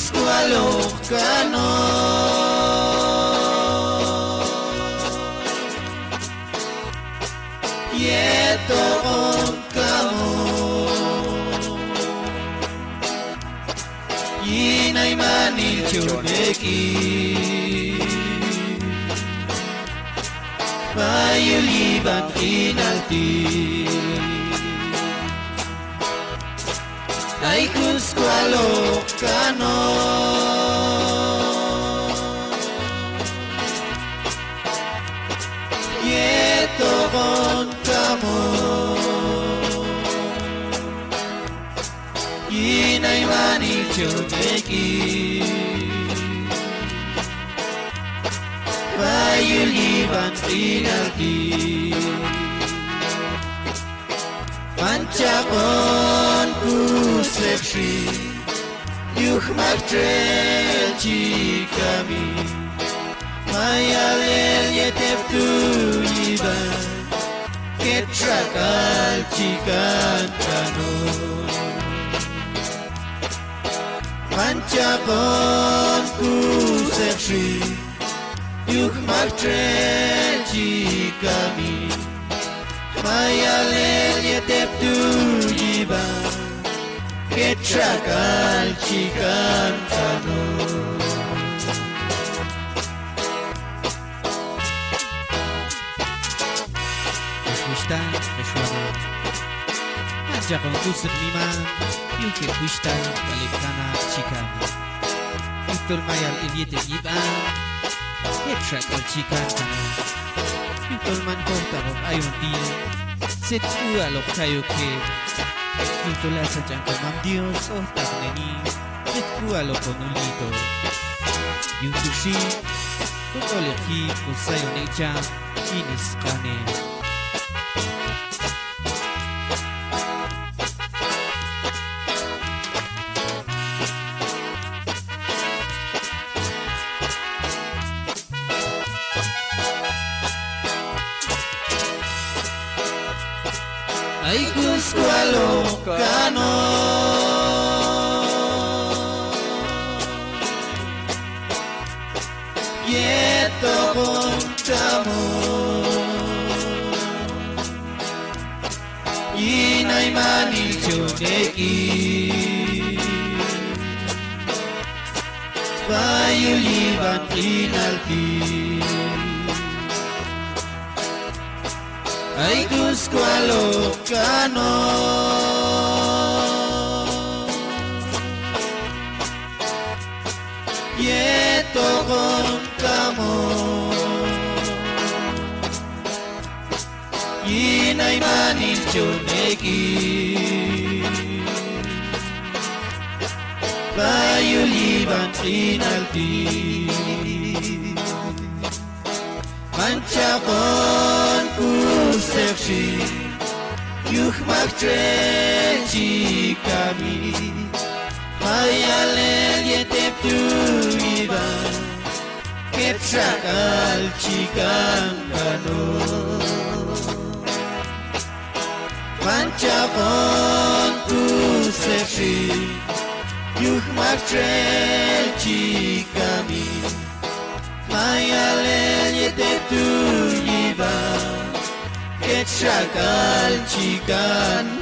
Kualokano Yeto Kamo Yinay Manil Choneki Mayuliban Kinalti Ay Kualokano Yeto Kamo Yinay Manil Choneki Mayuliban Kinalti Manchakon kusepshi Yuchmaktrel chikami Mayalel yeteptu yiban Ketrakal chikantano Manchakon kusepshi Yuchmaktrel chikami Mayalel yeteptu yiban Ketrakal chikantano Kushta Meshwana Manchakon kusep niman Yuke kushta Kalekana chikami Yuktul mayal ilyete yiban Ketrakal chikantano Yuktul man kortarok ayon din Set kualok tayo ke Yuktul asa jangko mam Dios oh takneni Set kualok konulito Yuktul shi Kukoleki kusayo neja Inis kane Ay Kualokano Yeto Kamo Yinay Manil Choneki Mayuliban Kinalti Ay Kualokano Yeto Kamo Yinay Manil Choneki Mayuliban Kinalti Manchakon kusepshi Yuchmaktrel chikami Mayalel yeteptu yiban Ketrakal chikantano Manchakon kusepshi Yuchmaktrel chikami Mayalel yeteptu yiban Ketrakal chikantano